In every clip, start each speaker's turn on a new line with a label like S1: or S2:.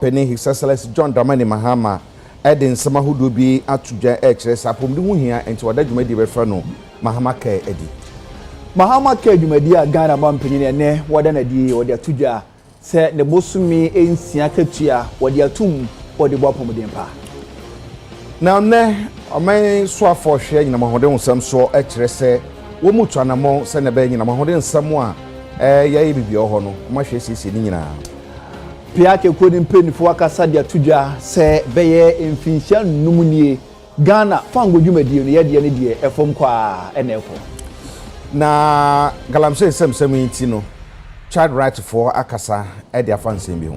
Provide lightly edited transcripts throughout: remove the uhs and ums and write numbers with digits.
S1: Penny His Excellency John Dramani Mahama Edin Samahudu bi atudwa ekres apom de huhia enti wada dwumadi refa no Mahama Care edi
S2: Mahama Care dwumadi a Ghana mampanyine ene wada na die wada atudwa se ne bosumi ensia katua wada atum wada bo apom de mpa
S1: na ne omen so afo hwe nyina mahode nsam so ekres se wo mutu anamo se ne be nyina mahode nsam a yayi bibi ho no ma hwe sisi ni nyina
S2: Piake kodi mpenifo akasa dia tudwa se beye emfinhia numunie Ghana fango dwumadi no yede ne die efom kwa enefo
S1: na galamse semsem yiti no child right for akasa e dia fansem bi ho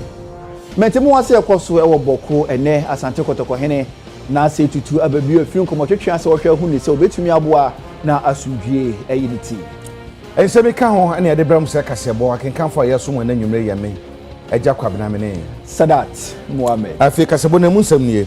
S2: mentemu wase ekoso e wo boko ene asante kotoko hene na se tutu ababi afin komotwetwe ase wo hwe hu ne se obetumi aboa na asundwie eyiniti
S1: ensemi ka ho ene de bram se kasebo akenkanfo yeso mo na nwumre yame Eja kwabena mene
S2: Sadat Mohammed
S1: afi kasebo na munsam nie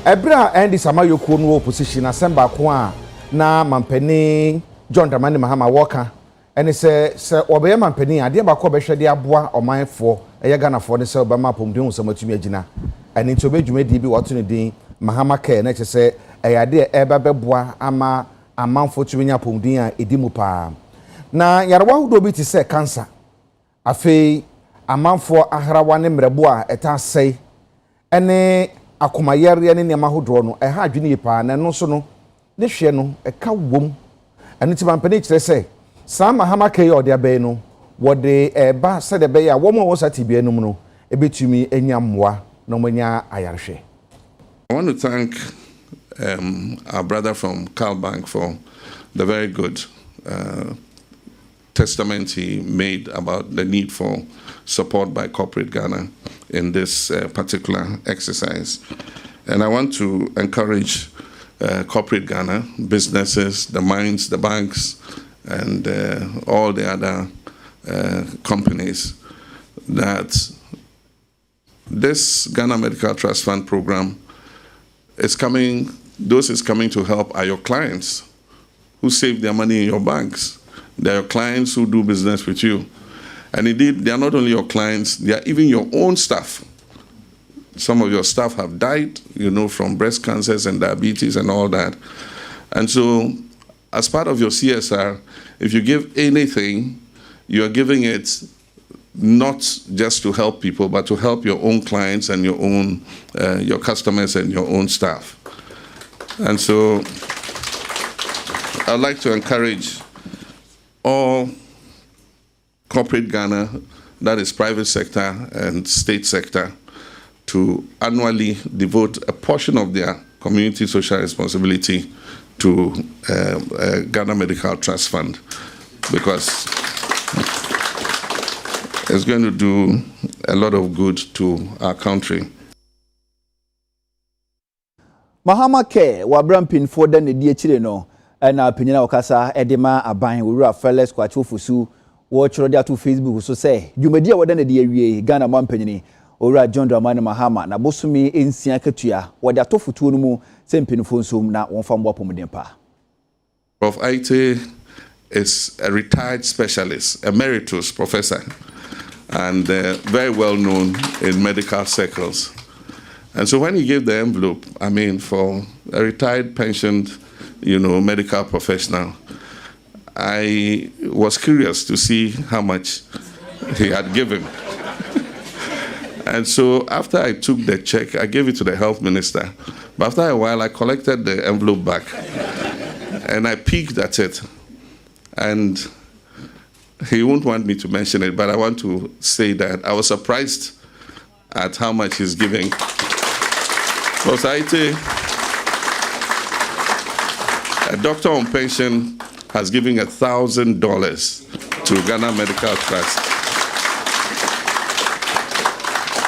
S1: ebra endi samayoko no opposition asemba ko a na mampani John Dramani Mahama woka ene se obeye mampani ade ba ko behwede aboa omanfo eye Ghana fo ne se obama pomde hunsam atumi agina ene nti obedwumadi bi woto ne din Mahama Care na kyese eyade eba beboa ama amanfo tumi nya pomdin a edimu pa na yarwa hodo bi ti se cancer afi amanfo aharawa ne mrebo a eta sei ene akomayere ne nema hodro no ha adwene yipa na no so no ne hwe no ka wom ene ti mampani kire sei sa Mahama Care ode abai no wode ba se de bai a wo mo wo sati bia no no ebetumi enya mmoa na mo nya ayarhwe.
S3: I want to thank our brother from Calbank for the very good testament he made about the need for support by corporate Ghana in this particular exercise. And I want to encourage corporate Ghana, businesses, the mines, the banks, and all the other companies that this Ghana Medical Trust Fund program is coming to help are your clients who save their money in your banks. They are your clients who do business with you. And indeed, they are not only your clients, they are even your own staff. Some of your staff have died, from breast cancers and diabetes and all that. And so, as part of your CSR, if you give anything, you are giving it not just to help people, but to help your own clients and your own, your customers and your own staff. And so, I'd like to encourage all corporate Ghana, that is private sector and state sector, to annually devote a portion of their community social responsibility to Ghana Medical Trust Fund, because it's going to do a lot of good to our country.
S2: Mahama Care wabrampin for the die chire no na penyina okasa edema aban wura feles kwacho fusu wo chiro dia to Facebook so say dwumadi a wada na die awie Ghana mampanyini wura John Dramani Mahama na bosumi ensia katua wada to futuo no mu sempinfo nsum na wonfa mbo apomdempa.
S3: Prof. Aite is a retired specialist, emeritus professor, and very well known in medical circles. And so when he gave the envelope, for a retired pensioned medical professional, I was curious to see how much he had given. And so after I took the check, I gave it to the health minister. But after a while, I collected the envelope back. And I peeked at it. And he won't want me to mention it, but I want to say that I was surprised at how much he's giving. Society, a doctor on pension has given $1,000 to Ghana Medical Trust.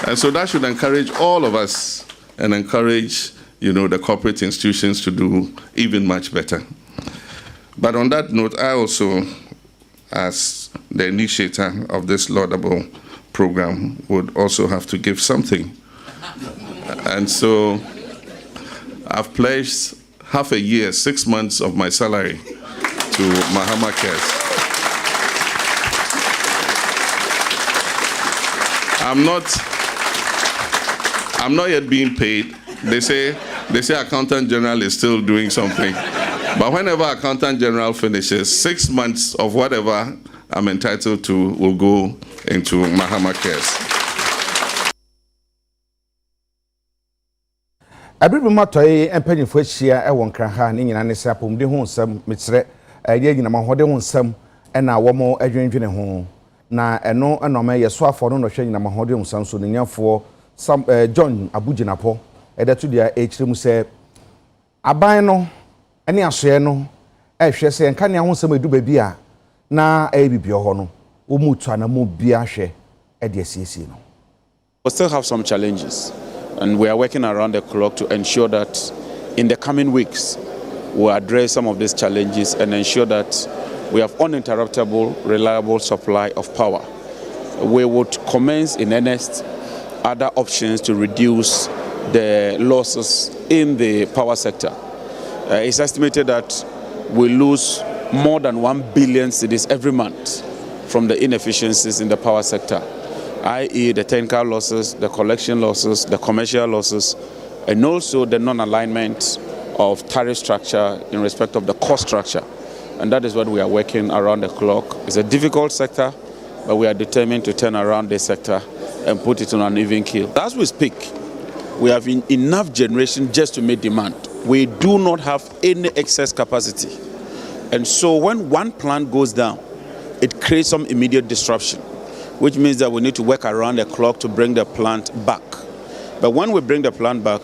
S3: And so that should encourage all of us and encourage, the corporate institutions to do even much better. But on that note, I also, as the initiator of this laudable program, would also have to give something. And so I've pledged half a year, 6 months of my salary to Mahama Care. I'm not I'm not yet being paid. They say Accountant General is still doing something. But whenever Accountant General finishes, 6 months of whatever I'm entitled to will go into Mahama Cares.
S1: Abiribu matoi empanyifo ahia e won kran ha ne nyina ne se apomde ho nsam mekyere ye nyina mahode ho nsam e na wo adwendwene ho na eno enoma ye so afo no hwe nyina mahode ho nsam so ne nyafo John Abuginapo edetu dia ekyiremu se aban no ene asoe no hwe se enka ne ho nsam edu ba bi a na bibio ho no wo mutu anamu bia hwe e de asiesie no.
S4: We still have some challenges. And we are working around the clock to ensure that in the coming weeks, we'll address some of these challenges and ensure that we have uninterruptible, reliable supply of power. We would commence in earnest other options to reduce the losses in the power sector. It's estimated that we lose more than 1 billion cedis every month from the inefficiencies in the power sector, i.e. the technical losses, the collection losses, the commercial losses, and also the non-alignment of tariff structure in respect of the cost structure. And that is what we are working around the clock. It's a difficult sector, but we are determined to turn around this sector and put it on an even keel. As we speak, we have enough generation just to meet demand. We do not have any excess capacity. And so when one plant goes down, it creates some immediate disruption, which means that we need to work around the clock to bring the plant back. But when we bring the plant back,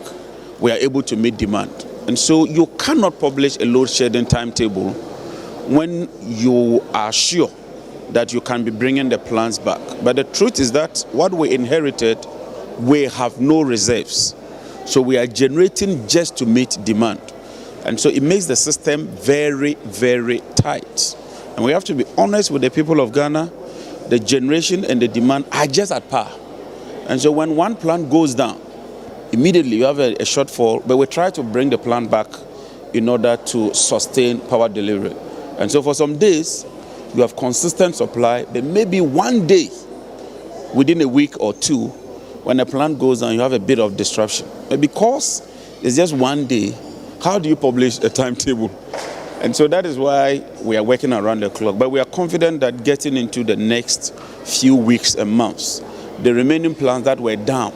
S4: we are able to meet demand. And so you cannot publish a load shedding timetable when you are sure that you can be bringing the plants back. But the truth is that what we inherited, we have no reserves. So we are generating just to meet demand. And so it makes the system very, very tight. And we have to be honest with the people of Ghana. The generation and the demand are just at par. And so when one plant goes down, immediately you have a shortfall, but we try to bring the plant back in order to sustain power delivery. And so for some days, you have consistent supply, but maybe one day, within a week or two, when a plant goes down, you have a bit of disruption. But because it's just one day, how do you publish a timetable? And so that is why we are working around the clock. But we are confident that getting into the next few weeks and months, the remaining plants that were down,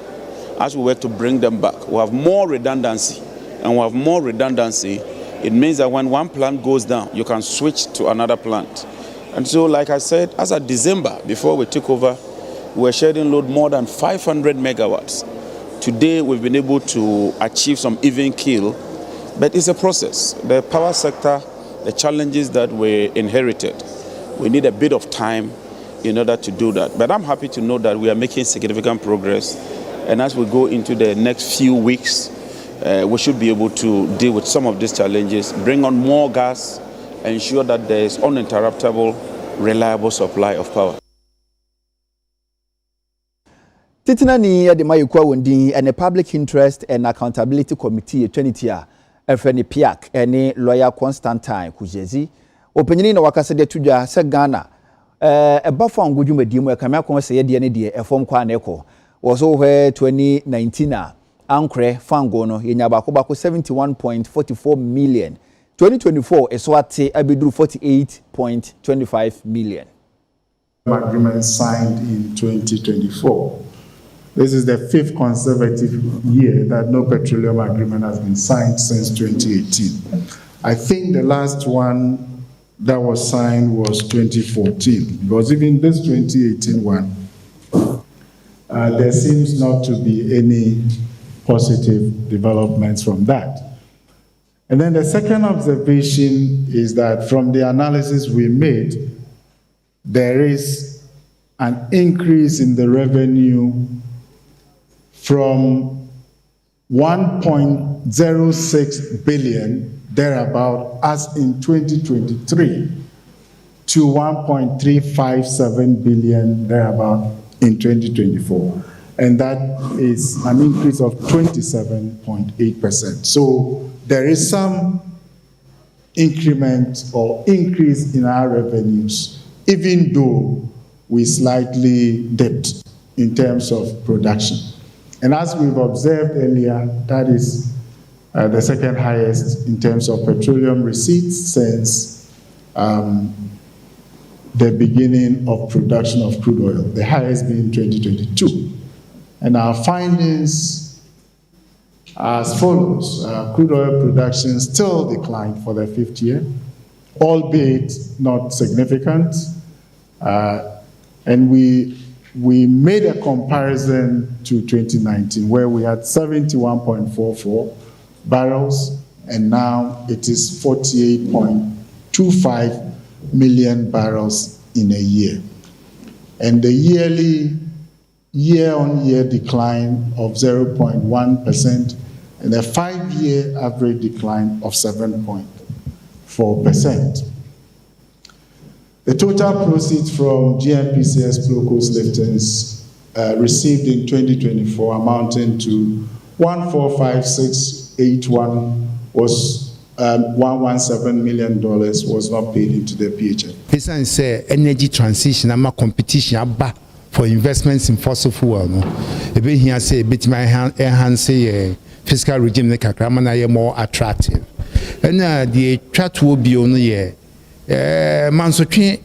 S4: as we work to bring them back, we'll have more redundancy. And we have more redundancy, it means that when one plant goes down, you can switch to another plant. And so, like I said, as of December, before we took over, we were shedding load more than 500 megawatts. Today, we've been able to achieve some even keel, but it's a process. The power sector, the challenges that we inherited, we need a bit of time in order to do that. But I'm happy to know that we are making significant progress. And as we go into the next few weeks, we should be able to deal with some of these challenges, bring on more gas, ensure that there is uninterruptible, reliable supply of power.
S2: Titina ni ya de mayekwa wondin and the Public Interest and Accountability Committee Eternity Efreni Piak ene lawyer Constantine Kujezi openyini na wakase de tudwa se Ghana bafo angudwumadi mu ekame akon se ye de ne de efom kwa na ekọ woso hwe 2019 ankre fango no yenya bako 71.44 million 2024 eswate abeduru 48.25 million.
S5: Agreement signed in 2024. This is the 5th consecutive year that no petroleum agreement has been signed since 2018. I think the last one that was signed was 2014, because even this 2018 one, there seems not to be any positive developments from that. And then the second observation is that from the analysis we made, there is an increase in the revenue from 1.06 billion thereabout as in 2023 to 1.357 billion thereabout in 2024. And that is an increase of 27.8%. So there is some increment or increase in our revenues, even though we slightly dipped in terms of production. And as we've observed earlier, that is the second highest in terms of petroleum receipts since the beginning of production of crude oil, the highest being 2022. And our findings are as follows. Crude oil production still declined for the 5th year, albeit not significant. And we made a comparison to 2019, where we had 71.44 barrels, and now it is 48.25 million barrels in a year. And the year-on-year decline of 0.1% and a 5-year average decline of 7.4%. The total proceeds from GNPCS Flow Coast liftings received in 2024 amounting to 145,681 was $117 million was not paid into the PHF.
S6: This is say energy transition and competition aba for investments in fossil fuel. No, ebe here say bit my enhance fiscal regime kakra na more attractive. And the chat will be on the mansotwe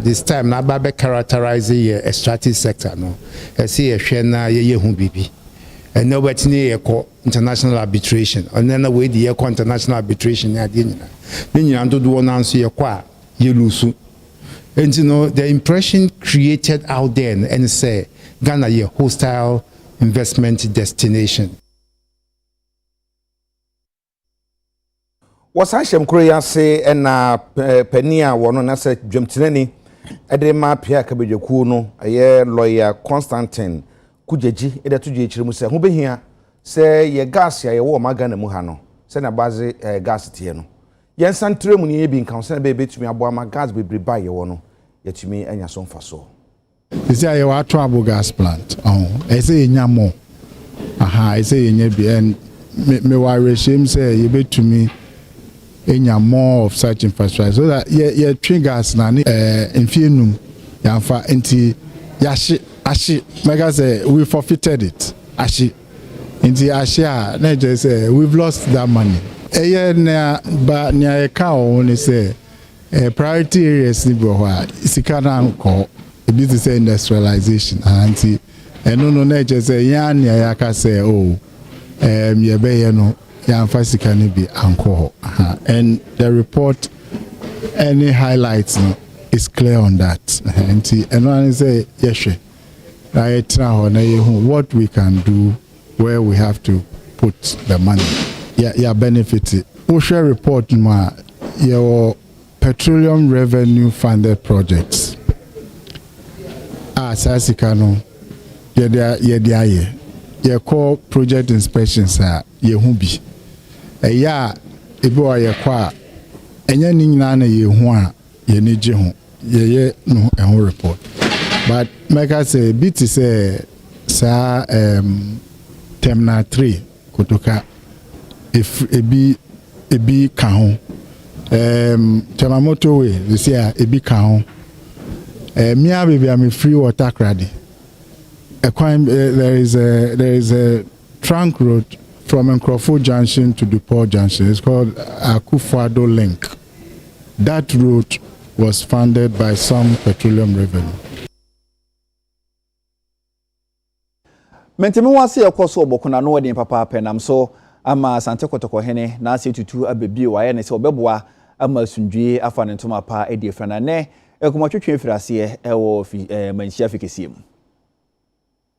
S6: this time na ba be characterize the extractive sector. No, I see a share na ye hu bibi. And no but near international arbitration. And then away the international arbitration ya dinina. Then you do one answer your qua you lose. And you know the impression created out there and say Ghana a hostile investment destination.
S1: Was Hashem Korea say and Penia one on us Jumtineni Edema Pia Kabijokuno, a year lawyer Constantine. Kujeji eda tuje chire mu se ho be hia se ye gas ya ye wo magana mu ha no se na baze gas tie no ye nsantre mu ne ye bi nkan se na be betumi abo ama gas bebre ba ye wo no yetumi anya so mfaso
S7: this ya wa trouble gas plant e se nya mo e se nya bi en me wa regime se ye betumi enya more of such infrastructure so that ye twin gas na enfienum ya fa enti ya Ashi, like I say, we forfeited it. Ashi, in the Asia, just say we've lost that money. But near a cow only say priority areas Sikana call business industrialization. And no, just say yan yaka say ye no yan fasikani be anko. And the report any highlights is clear on that. And one say yes. What we can do, where we have to put the money. Yeah, benefit. OSHA report your petroleum revenue funded projects. Sasikano, ye call project inspections ye hubi. Ebo ye kwa enya ninyana ye ho ye neje ho ye no ehun report. But like I say, BT say Terminal 3 Kotoka if ebi kan Temamoto way they say ebi kan me baby I'm free water credit. There is a trunk road from Nkrofo Junction to Dupont Junction. It's called Akufo-Addo Link. That route was funded by some petroleum revenue.
S2: Mentemi wase yakoso obokuna no wadin papa penam so ama sante kotoko hene na ase tutu abebi waye ne se obeboa ama sundwie afa ne ntoma pa edi frana ne ekomotwetwe firase ewo manhia fikesiem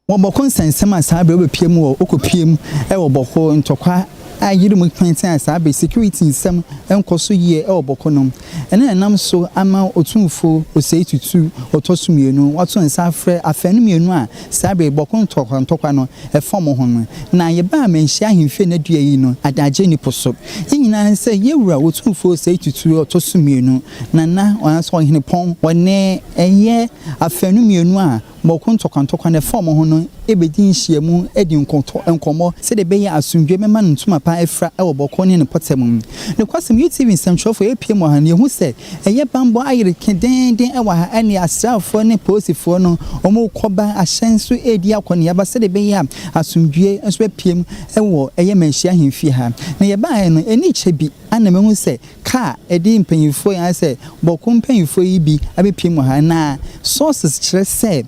S2: Woboko nsensem asabe obepiem wo okopiem ewo boko ntokwa ayiri mu kwanten asabe security nsem enkoso ye oboko no ene nam so ama otumfo osei tutu otosumienu wato nsafre afenumienu a sabe boko ntokwa no efom ho no na ye ba manhia ahemfe na dua yi no adaje ni poso nyina nse yewura otumfo osei tutu otosumienu na onaso ohene pon wone eye afenumienu a
S8: bɔkɔ ntɔkwantɔkwa ne fɔm ho no ebedi nhyiamu mu edi nkɔmmɔ sɛ de bɛyɛ asundwe mɛma no ntoma pa efra ɛwɔ bɔkɔ ne pɔtɛm ne kwasɛm UTV nsɛmtwerɛfo epie mu ha ne hu sɛ ɛyɛ bambɔ ayere kedenden ɛwɔ ha ɛne asrafoɔ ne polisifoɔ no ɔmo kɔba ahyɛn so edi akɔneaba sɛ de bɛyɛ asundwe nso epiem ɛwɔ ɛyɛ manhyia ahemfie ha na yɛbaa no eni kyɛ bi ana mehu sɛ kaa ɛde mpanyinfoɔ yɛn sɛ bɔkɔ mpanyinfoɔ yi bi abepiem mu ha na sources kyerɛ sɛ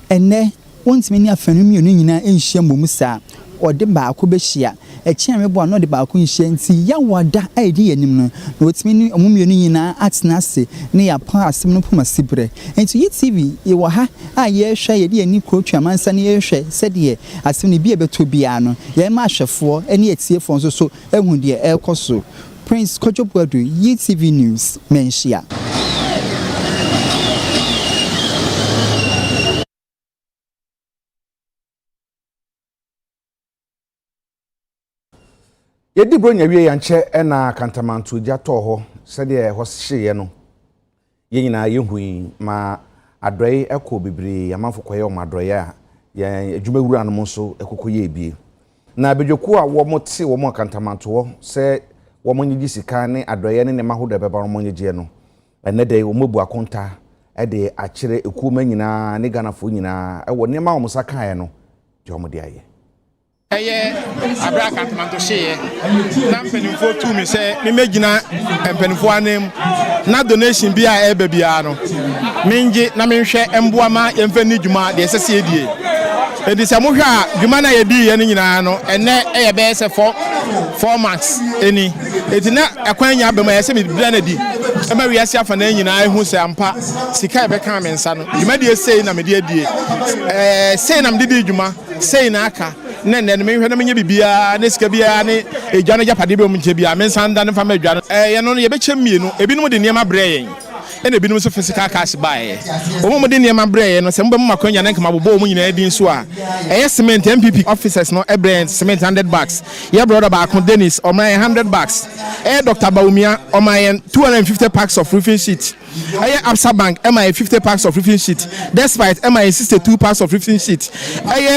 S8: ene wontimi ni afanu mienu nyina enhia mmom saa ode baako behia echi amebo no de baako nhia nti ya wada aidi yanim no na otimi ni omo mienu nyina atena ase ne ya pa asem no poma sibre nti UTV ye wo ha a ye hwa ye de ani kro twamansa ne ye hwe se de asem ne bi ebeto bia no ye ma ahwefo ene etiefo nso so ehu de ekoso Prince Kojo Buadu UTV News menhia
S1: Yedi bro nyawie yanche na kantamanto gya to ho sede ho hye no ye nyina yehui ma adroye ekọ bebre amanfo koye o madroye a ye adwuma wura no so ekokoye ebie na bedwoku a wo mote wo mo kantamanto ho se wo mo nyigi sika ne adroye ne mahodo beba wo mo nyigi no ene de wo mobu akonta de akire ekuma nyina ne ganafo nyina wo ne ma wo musaka no je wo mo de aye
S9: abra kantamanto hye na mpanimfo tu mi se me megina mpanimfo anem na donation bi a ebe bia no mengi na menhwe emboa ma yemfa ni dwuma de sese edie edi se mo hwe a dwuma na yedi ye nyina no ene eye be se 4 months eni edi na akwanya abema ye se me bia na di ema wi ase afa na nyina ehu se ampa sika ebe kan me nsa no dwuma de sei na me de adie sei na me de dwuma sei na aka ne me hwe na menye bibia ne sika bia ne edwane japade be mu nche bia me nsanda ne fa ma edwane ye no ye be chemienu ebinom de niam abrɛ yen ene ebinom so physical cash buy omo de niam abrɛ yen no se mbem makwanya na nkama bobo mu nyina din so a cement MPP officers no brand cement 100 bags ye brother ba akon Dennis o my 100 bags Dr. Baumia o my 250 packs of roofing sheet Absa Bank MI 50 packs of roofing sheet despite MI 62 packs of roofing sheet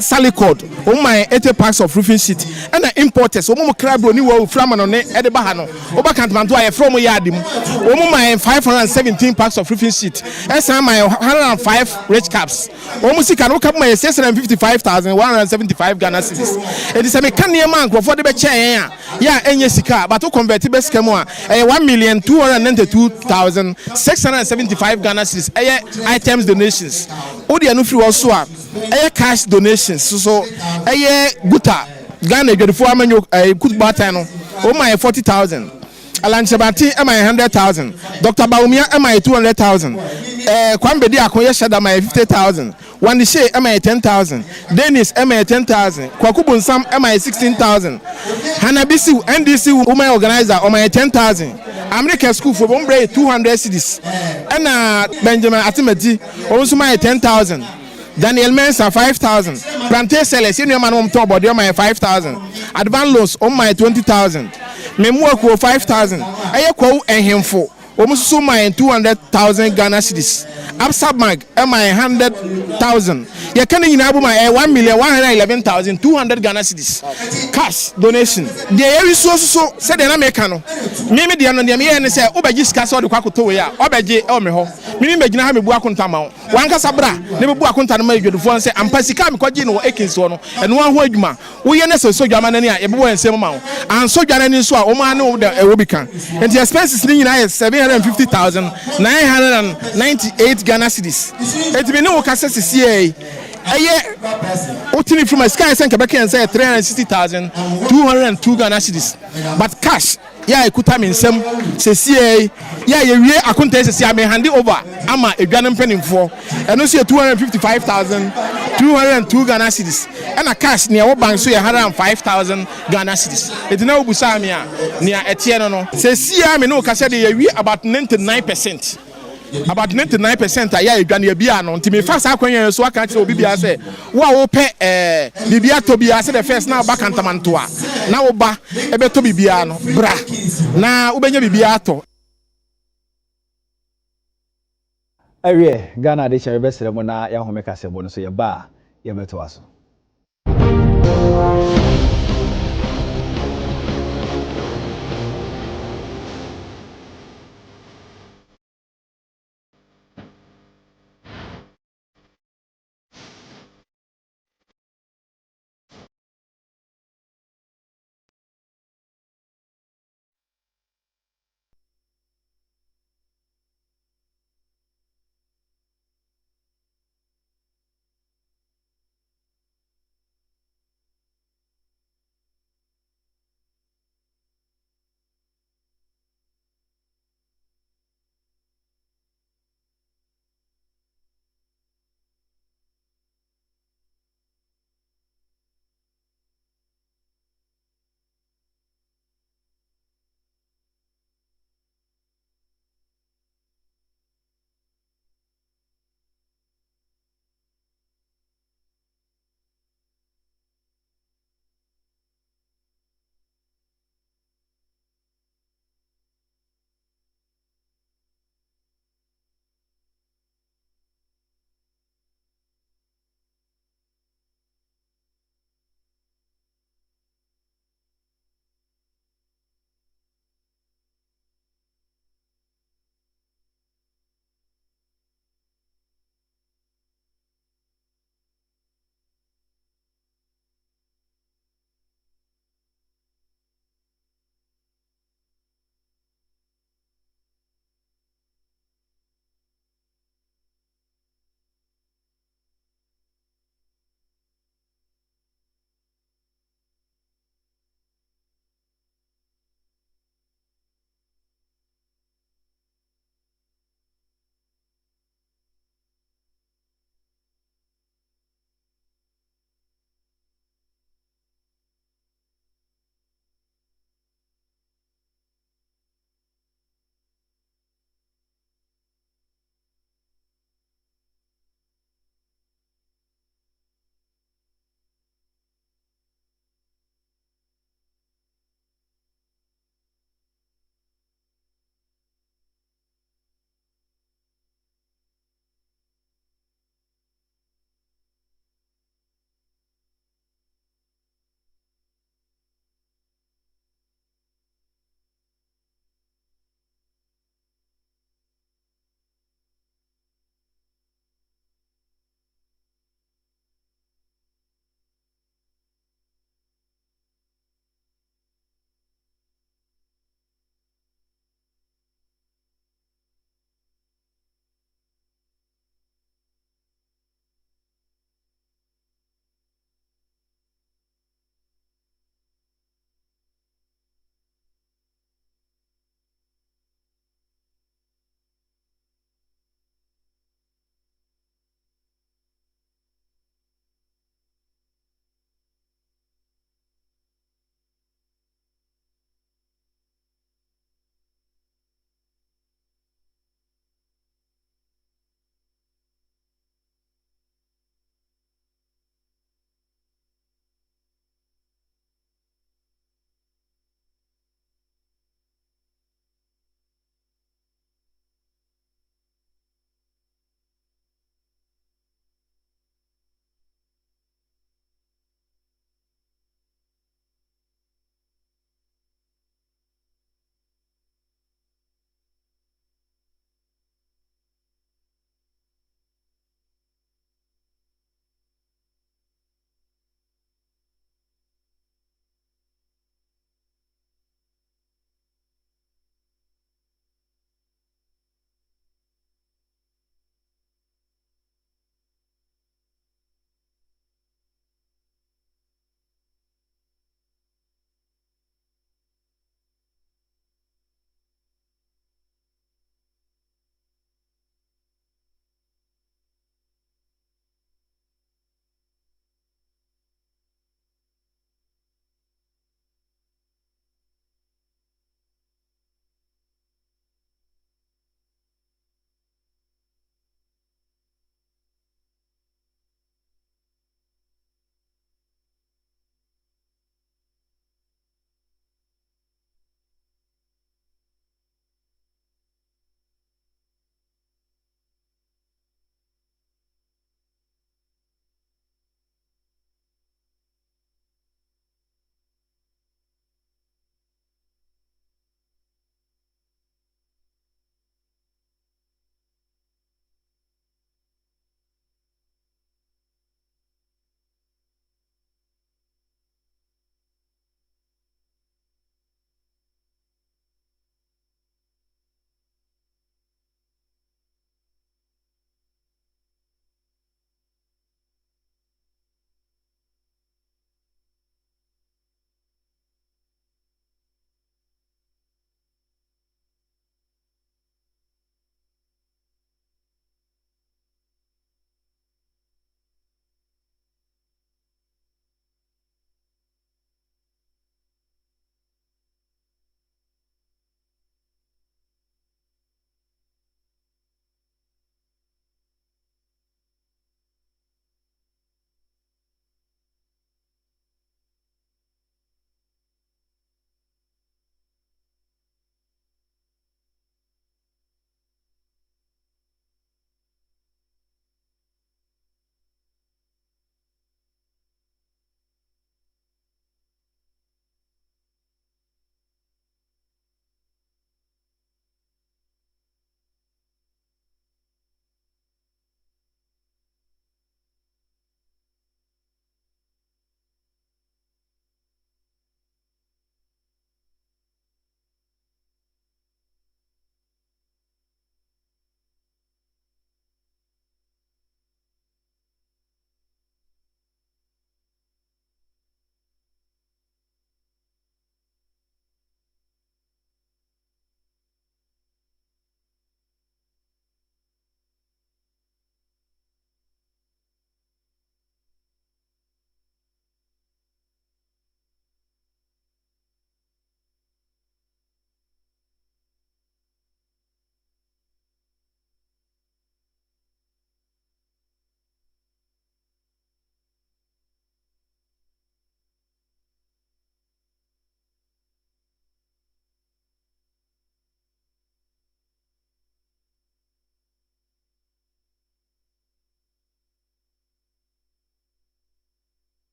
S9: Salicod o my 80 packs of roofing sheet and importers o mo crab oni wo frama no ne de ba ha no o ba kantamanto aye from yard mu o mo my 517 packs of roofing sheet my 105 rich caps o mo sika no cap my 655,175 Ghana cedis it is a mechanic man for the be chen ya enye sika but to convert be sika mu a 1,292,675 Ghana cedis items donations odi anu free also a cash donations so guta Ghana edwefo amanyo kutbata no o my 40,000 Alanchabati MI 100,000 Dr. Baumia MI 200,000 Kwambedi akoye shada MI 50,000 Wandishe MI 10,000 Dennis MI 10,000 Kwakubu Nsam MI 16,000 Hanabisi NDC women organizer MI 10,000 American school for Bombre 200 cedis and Benjamin Atimeti also MI 10,000 Daniel Mensa 5,000 Plantain sellers in your man home top body MI 5,000 Advan loans on my 20,000 Memuako 5,000 Ayako ehemfo almost so my 200,000 Ghana cedis Absa Bank MI 100,000 you can in Abu my 1,111,200 Ghana cedis cash donation the every so said the Americano Mimi the and say Obaji Castle the Quacoto ya Obaji Omeho Mimi Magina Buakuntama one Casabra never Buakuntan major the phone say I'm Passicam Cogino Ekinsono and one Wegma we are so Germania everywhere and same amount and so Janan so Omano the Aerobican and the expenses in 750,998 Ghana cedis. It may no cases CA. Otini from my sky and Quebec and say 360,202 Ghana cedis. But cash, yeah, I could time in some say CA. Yeah, you I couldn't say I may hand it over. I'm a Ghana penny for and also 255,202 Ghana cedis. And a cash near our bank so 105,000 Ghana cedis. It's no Busamia near Etienne. Say CA may no cassette we about 99%. About 99% aya edwane bia no ntimi fast akwanyan so aka che obi bia say wo wo pe bibia to bia say the first na ba kantamanto a na wo ba ebeto bibia no bra na wo benya bibia to
S2: Awie Ghana de chere besere mo na ya home kase bo no so ye ba ye beto aso.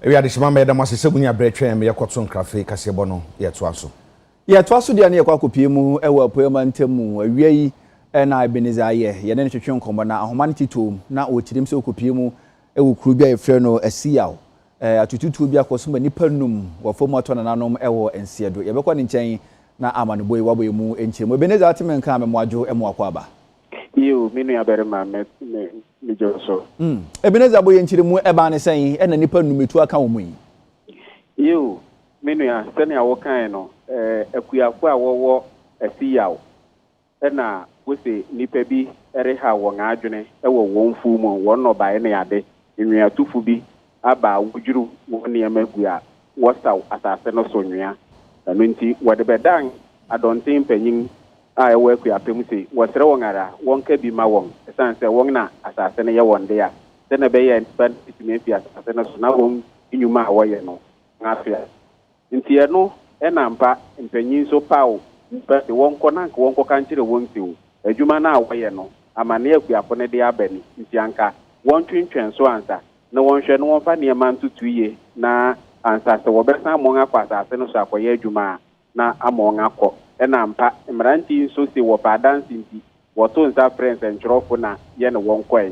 S1: we ade shima me da masese bunya bretwen me yakoto nkrafe kasebo no ye to aso
S2: dia ne yakwa kopie mu ewo apoema ntemu awia yi na Ebenezer aye ye ne twetwe nkombo na ahoma ne titom na okirim se okopie mu ewo kuru bia efre no asiyaw atututu bia koso ma nipa num wo fomu ato nanom ewo ensiedo ye bekwa ne nchen na amaneboy waboy mu enchire mu Ebenezer atime nka me moajo emu akwaba
S10: you minu ya bere ma me joso
S2: Ebenezer boy enchire mu eba ne sen na nipa num etu aka wo mu
S10: you minu ya sene awo kan no akuyafo a wowo asiyaw na wose nipa bi ereha won adwene ewo wonfu mu won no bae ne ade nwia tufu bi aba wujuru won ye magua wosaw asase no so nwia nti wode bedan adonten panyin a ewo akuyapem se wosere won ara won ka bi ma won esanse won na asase ne ye won de a se na be ye ban itime fi asase no so na won inyuma a woye no ngafia nti eno enampa mpanyin so pawo but won kona won ko kan kire won tiwo adwuma na awoye no amane akuyafo ne de abani nti anka won twentwen so ansa na won hwe no won fa ne man tutuye na ansa se wo besa mo nga kwasa ase no so akoye adwuma na amo nga kɔ enampa mranti so se wo pa dance nti wo to nsa friends enchorofo na ye ne won kɔe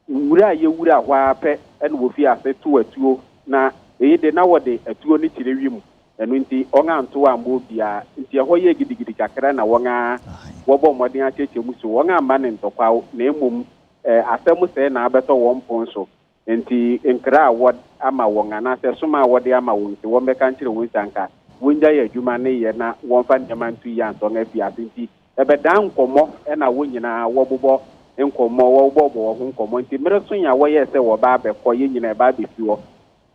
S10: wura ye wura hwa pɛ ene wo fi ase to atuo na eyi de na wo de atuo ni kire wi mu enu nti onga nto ambo bia nti ho ye gidigidi kakra na wonga wobo modin acheche musu wonga mane ntokwa na emum asemu se na abeto won ponso nti nkra wod ama wonga na se suma wode ama wonti won be kan kire won sanka wonja ye adwuma ne ye na won fa ndema ntu ya nto nga fi asenti ebe dan komo na wonyina wobobo nkomo wobobo wo nkomo nti mereso ya wo ye se wo ba be ko ye nyina ba be fi wo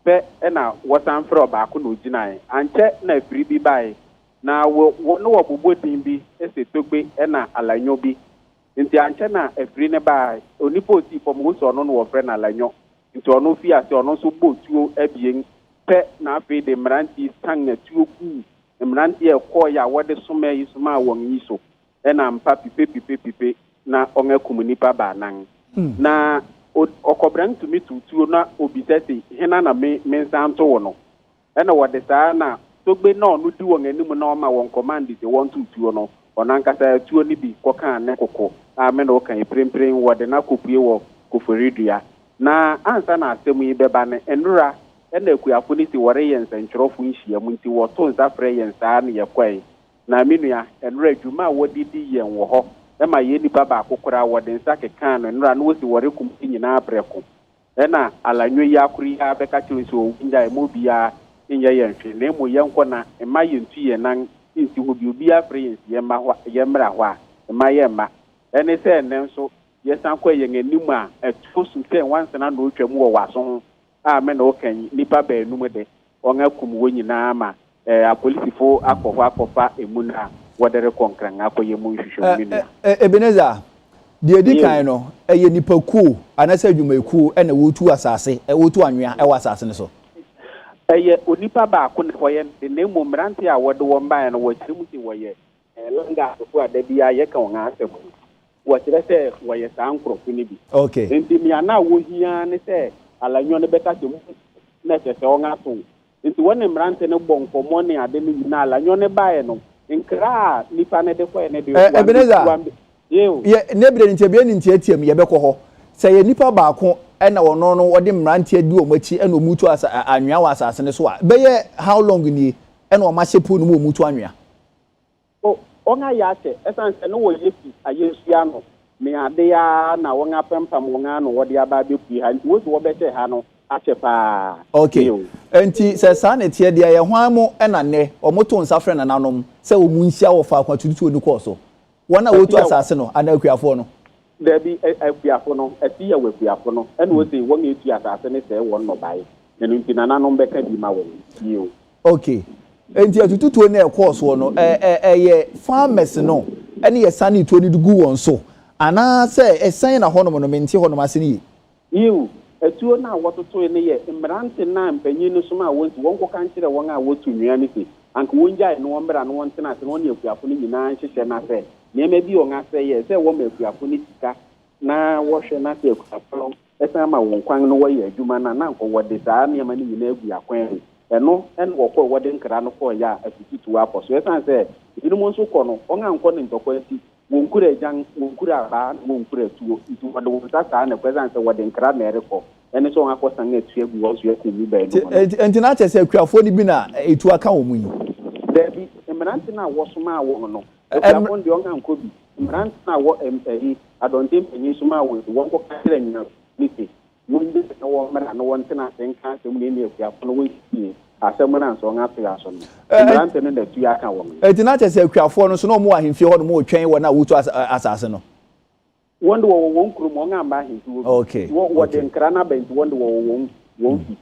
S10: pe na wosan fro ba ko no ginai anche na firi bi bai na wo no wobobo tin bi ese togbe na alanyo bi nti anche na firi ne bai onipo ti pom wo so no no wo fre na alanyo nti ono fi ase ono so botuo abien pe na afi de mranti sang na tuo ku mranti e ko ya wode soma yi soma won yi so na mpa pipe na onga komunipa ba nan na okobran tumi tutuo na obisese hena na me nsanto wo no na wode saa na togbe na onu di won anim na oma won command de won tutuo no onankasa tuo ni bi koka ne kokko ame na okan prempren wode na kopue wo koforidua na ansa na asemu yi beba ne enura na akuyafo ni si wore yensa nchorofo nhia mu nti wo to nsa frɛ yensa na yekwai na minua enura adwuma wodidi yen wo ho ma ye nipa ba akokora wode nsa keka no enura no wosi wore kum nyina abreko na alanyo yi akuri ya beka kiri so nja emo bia nya yenhwe na emo yenko na ema yentu ye nan nti ho bi obi afre yensi ye ma ho ye mra ho a ema ye ma ene se ene nso yesan kwa yen anim a etufu ten once na no twam wo waso ho a me na okan nipa ba enum de onga kum wo nyina ma apolisifo akofo akofa emu na wodere konkran akoye mu hwehwemu ni
S2: Ebenezer de di kan no eye nipa ku anasa adwumaku na wotu asase wotu anwea e wasase ne so
S10: eye onipa ba ko ne hoye ne mu mranti a wode wo mba no wo chimu ti woye langa so adabia ye kan nga asem wo kire se woye sankrofo ni bi
S2: okay
S10: enti mi ana wo hia ne se alanyo ne beka te mu na se onga so enti woni mranti ne bonkomo ne ade ni na alanyo ne bae no nkra nipa ne de ko ne de
S2: Ebenezer ye nebire ntebie ni ntiatiam ye bekọ ho se ye nipa baako na wono no wode mrantie di omachi na omutu anwea wa asase ne so a beye how long ni na o ma shepu no omutu anwea
S10: onga ya che esanse no wo yefi ayesia no me ade ya na wonga pempam wonga no wode aba bepu ha nti wo so wo bete ha no ache pa
S2: okay enti se sa ne tie de ye hwan mo na ne omoto nsafre na nanom se omunhia wo fa kwatutu ni ko so wana wotu asase no ana akuafo no
S10: debi akuafo no ati ya akuafo no ene wo sei won etu asase ne se won no bai nenu nti na nanom beka bi ma won yo
S2: okay enti atututu na e course wo no ye farmers no ene ye sane to ni dugu won so ana se esan na honom no menti honom ase ni
S10: yo atuo na wototo ne ye mbrante na mpanyin no so ma wonti won ko kan kire won a wotu nwia ne se anka wonja no wombra no won tena se won ye akuafo no nyina nhyehyɛ na se niema bi on ase ye se wo ma akuafo ni tika na wo hwe na se akuafo ɛsan ma wɔn kwan no wɔyɛ adwuma na nkɔ wɔde saa nneɛma no nyinaa gu akwan ɛno ɛne wɔkɔ wɔde nkra no kɔ yɛ atututu apɔ so ɛsan sɛ ebinom nso kɔ no wɔn ankɔ ne ntɔkwa nti wɔn kura agyan wɔn kura abaa wɔn kura tuo nti wɔde wɔn nsa saa na ɛsan sɛ wɔde nkra na ɛrekɔ ɛne so wɔn akɔ san etu egu wɔn so ɛkɔ mu bɛɛ
S2: nti na kyerɛ sɛ akuafoɔ no bi na etu aka wɔn mu yi
S10: dɛbi mmerante na wɔsoma wɔn no akuafoɔ deɛ wɔn ankɔ bi mmerante na wɔ ɛyi adɔnten panyin so ma wɔn kɔ kakra nyina nite wɔn de na wɔn mmerɛ na wɔn tena nka asɛm ne ne akuafoɔ no wɔn sie asɛm na nso wɔn ato aso no mmerante no na tu aka wɔn
S2: nti na kyerɛ sɛ akuafoɔ no so na wɔn wɔ ahemfie hɔ no wɔn twɛn wɔn a wɔtu asase no
S10: wɔn de wɔn kurom wɔn amba ahemfie
S2: okay
S10: wɔde nkra na bɛnti wɔn de wɔn fi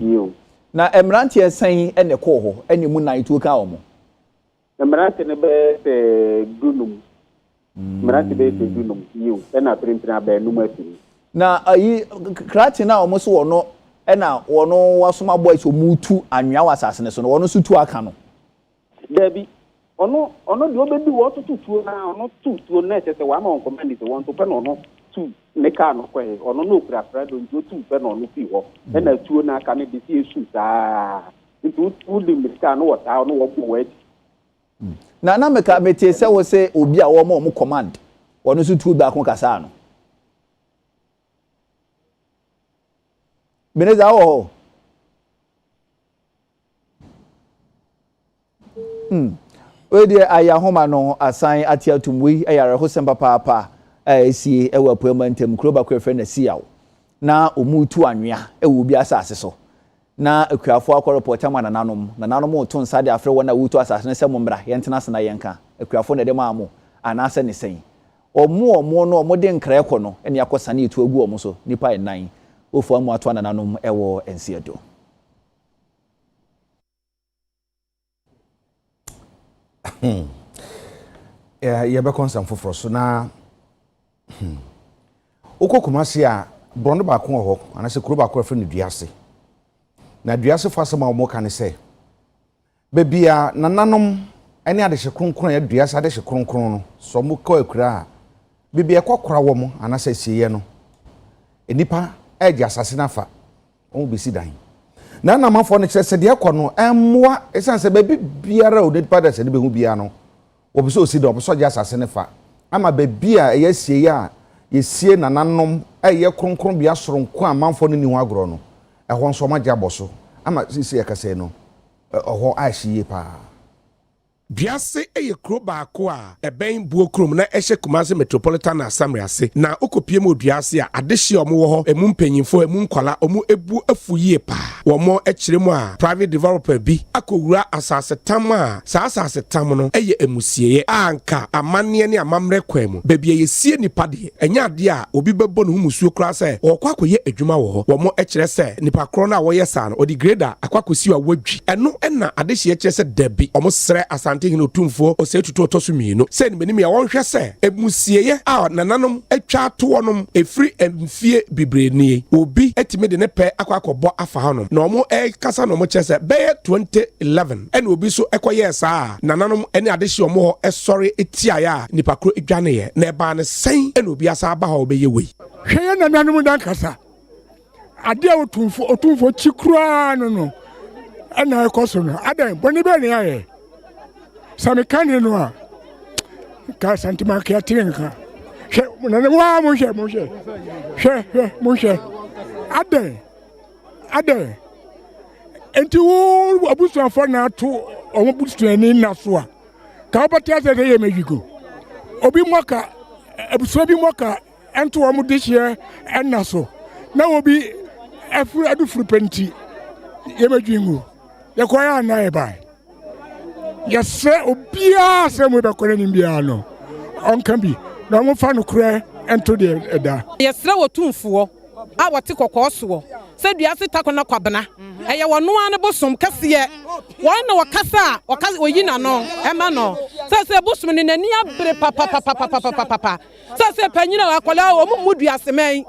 S10: yio
S2: na mmeranteɛ sɛn ɛna kɔɔ hɔ ɛna mu nan tu ka wɔn
S10: mmerante no bɛyɛ sɛ dunum mmerante bɛyɛ sɛ dunum yio ɛna pirimpiri abɛnum afiri
S2: na ayi krati na wɔn so wɔ no ɛna wɔn wasoma boys wɔn tu anwea wɔ asase ne so no wɔn nso tu aka no
S10: dabi ɔno deɛ ɔbɛdi wɔ to tutuo na ɔno tutuo na ɛkyɛ sɛ wɔama wɔn kɔmandi sɛ wɔn to pɛ na ɔno tu ne kaa no kɔɛ ɔno na okura frado nti otu pɛ na ɔno fi hɔ ɛna tuo na aka ne de si esu saa nti wodi mirika no wɔ saa ɔno wɔbɔ wɔ akyi
S2: na meka mete sɛ wo sɛ obi a wɔn command wɔn nso tu baako kasa no beneza wɔ hɔ wedi ayahoma no asan ati atumwi ayare ho sempa paapa esie ewa poema ntem kuro ba kwefre na siawo na omutu anwea ewo bi asase so na akuafo akɔreport ama nananom to nsa de afre wona wutu asase ne sɛ mombra yɛntena sena yɛnka akuafo na de maamo anase ne sɛn ɔmo no ɔmo de nkra ɛkɔ no ɛne akɔsane etu agu ɔmo so nipa enan ofo amu ato nananom ɛwɔ ensiedo
S1: yɛbɛkɔ nsɛm foforɔ so na wokɔ Kumasi a brɔndo baako wɔ hɔ anasɛ kuro baako afrɛ no Duase na Duase fo asɛm a wɔka ne sɛ bebia nananom ɛne adehye kronkron yɛ Duase adehye kronkron no so mo kɔ akura a bebia ɛkɔkora wɔ mo anasɛ sieyɛ no enipa ɛgye asase nafa wɔn besi dan na namanfo no kyerɛ sɛ deɛ kɔ no ɛmmoa ɛsan sɛ baabi biara o nipa da sɛ ne behu biara no obi so osi da obi so gye asase ne fa ama baabi a ɛyɛ sie a yɛsie nananom ɛyɛ kronkron bia soronko a manfo no ni ho agorɔ no ɛhɔ nso ma gye abɔ so ama sisi yɛkasɛ no ɛhɔ ahye paa
S11: Duase eye kuro baako a ɛbɛn buo krom na ɛhyɛ Kumasi Metropolitan Assembly ase na okopie mu Duase a adehye ɔmo wɔ hɔ emu mpanyinfo emu nkwala ɔmo ebu afu yie paa wɔmo ɛkyerɛ mu a private developer bi akowura asase tam a saa asase tam no ɛyɛ emusieye anka amanne ne amamre kwan mu baabi yɛsie nipa de ɛnya ade a obi bɛbɔ no humusuo kura sɛ ɔkɔ akɔyɛ adwuma wɔ hɔ wɔmo ɛkyerɛ sɛ nipa koro na wɔyɛ saa no ɔdi grader akɔakɔsi a wadwi ɛno ɛna adehye ɛkyerɛ sɛ dabi ɔmo srɛ asante hino tumfo ɔsɛ tutu ɔtɔso mienu sɛ nimenim ya wɔnhwɛ sɛ emusieye a nananom atwa to wɔnom efiri mfie bibrenie obi etime de ne pɛ akɔbɔ afa hanom na ɔmo ɛkasa na ɔmo kyerɛ sɛ bɛyɛ 2011 ɛna obi so ɛkɔyɛ saa nananom ɛne adehye ɔmo hɔ ɛsɔre etiaeɛ a nipa koro edwaneyɛ na ɛbaa ne sɛn ɛna obi asa aba hɔ ɔbɛyɛ wei
S12: hwɛ nananom dan kasa ade a otumfo chikura no ɛna ɛkɔ so no adan bɔne bɛ ne ayɛ samikani no a ka santima ka tinka hwɛ na wa mo hwɛ ade enti wo abusuafo na to omo busuani na so a ka obata se de ye mejigo obi moka abusua bi moka ento omo de hye enna so na obi afu adufuru penti ye mejingu ye koya na e bai yɛsɛ obiara sɛ mo bɛkɔrɛ ne biara no ɔnka bi na ɔmo fa no korɛ ɛnto deɛ ɛda
S13: yɛsrɛ wɔ tumfoɔ a wɔte kɔkɔɔ soɔ sɛ Duase tako na kwabena ɛyɛ wɔn noa ne bosom kɛseɛ wɔn na wɔkasa a oyi na no ɛma no sɛ bosom ne n'ani abere papapapapapapa sɛ panyina akɔla wɔn mu Duase mɛn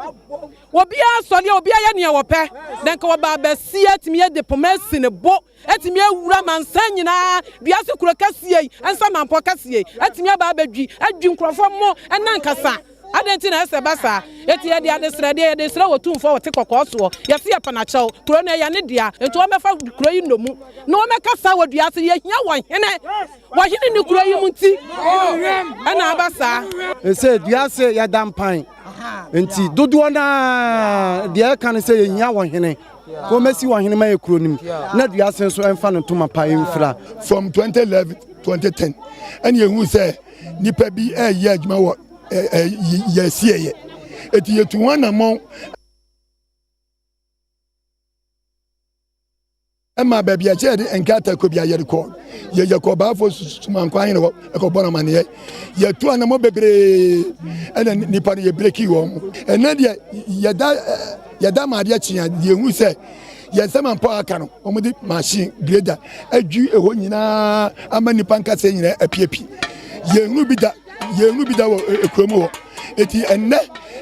S13: obiara sɔle obiara yɛ nea wɔpɛ na nka wɔba abɛsi atimi yɛ diplomacy ne bo atimi awura mansan nyinaa Duase kuro kɛseɛ yi ɛnsa mampɔ kɛseɛ atimi aba abɛdwi adwi nkurɔfo mo ɛna nkasa adenti na ese basa eti ye dia de sre wotumfo wote kokoso ye se apanachew kuro na ya ne dia enti o mefa kuro yi nomu na o meka sa wadua se ye hia wo hene ni kuro yi munti ana abasa
S14: ese dua se ya dampan enti dodo na dia kan se ye hia wo hene ko mesi wo hene ma ye kuro nim na dua se so emfa no toma pa emfra
S12: from 2011 2010 and you say nipa bi ye adwuma wo ye sie eti ye tu wana mo ema baby a che de enkata ko bia ye record ye ko ba fo suman kwa hin no e ko bona mane ye tu ana mo bebre ena nipa ye breaki wo ena de ye da ma de chia ye hu se ye sama mpa aka no omudi machine grader adwu eho nyina ama nipa nkasa nyina apiepi ye hu bi da wo ekromo wo eti enne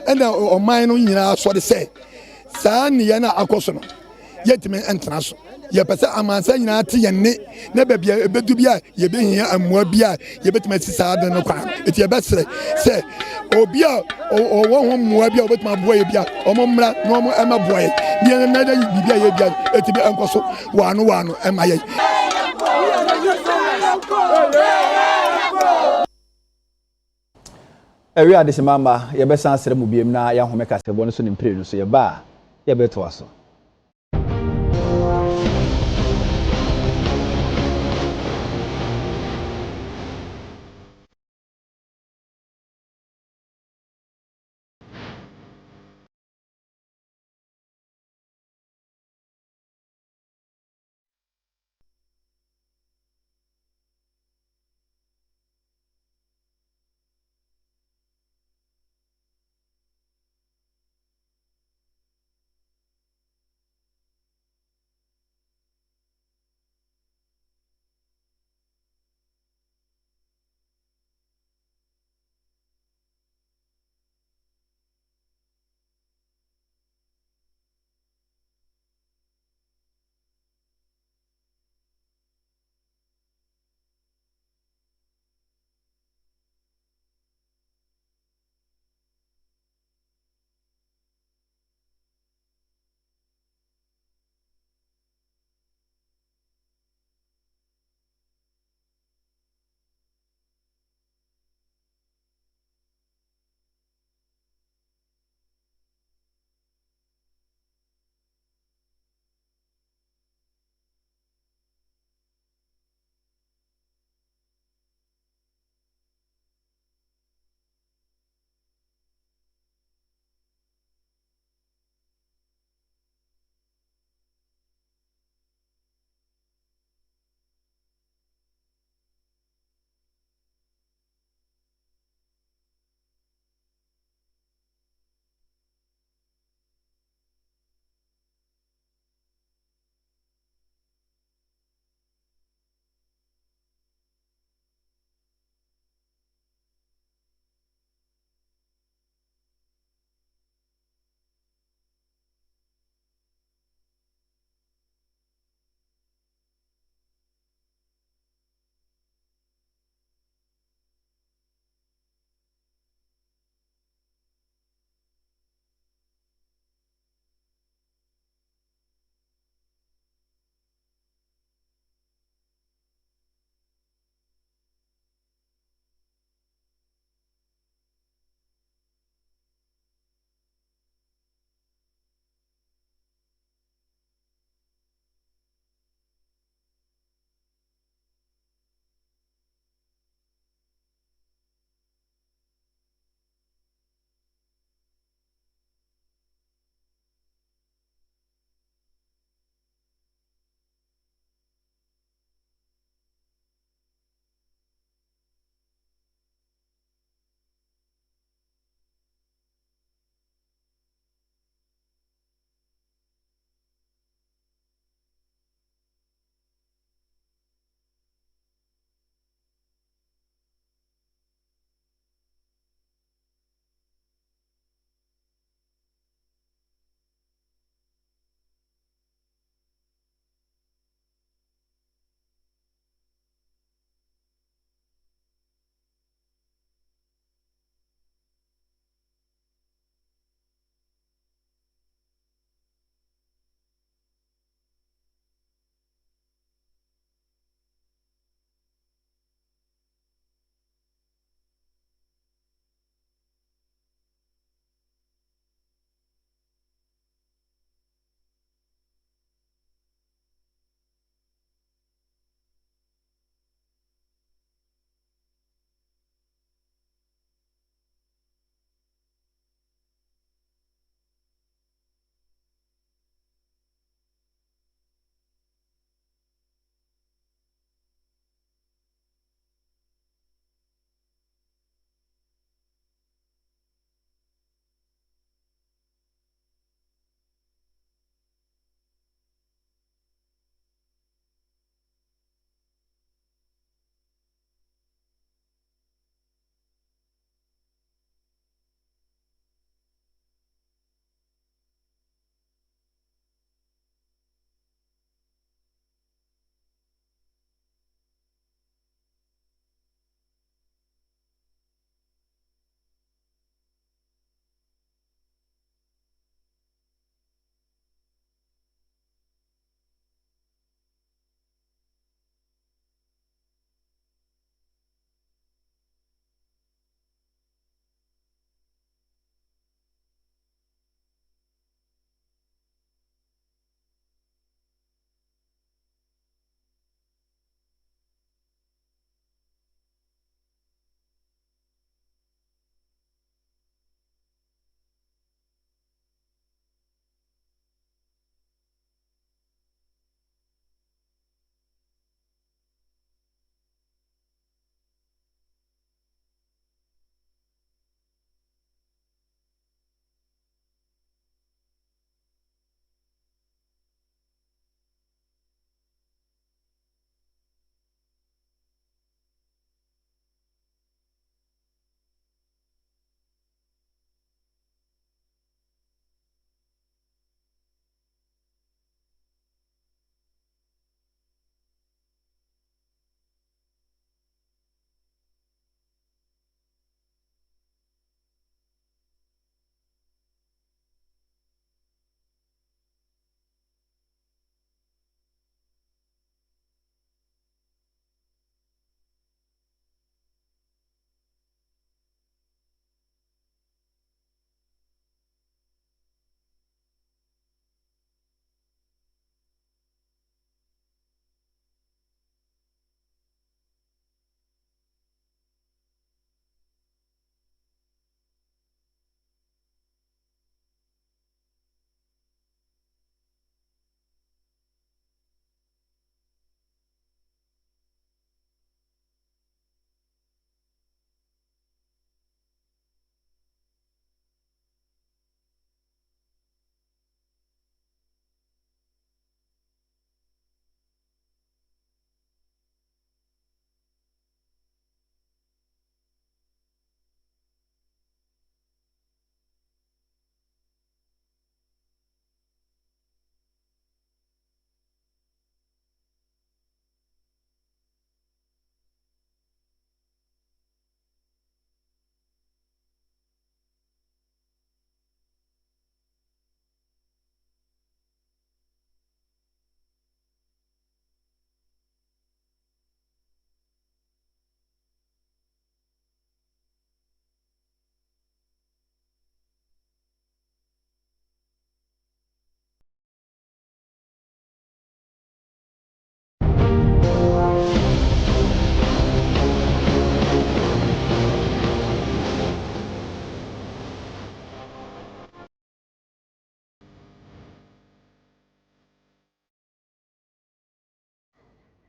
S12: ena oman no nyina so de se saa ne ye na akoso no yetime entra so ye pese amansa nyina te ye ne na babia ebedu bia ye behia amoa bia ye betime sisa ade no kwa eti ye besre se obi a o wo ho moa bia obetuma boa ye bia omo mra no omo ema boa ye ye na da bibia ye bia eti be enkoso wano ema ye
S2: ewi adesimamba ye besan sere mu biem na ya home kasebo no so ni mpire no so ye ba ye beto aso.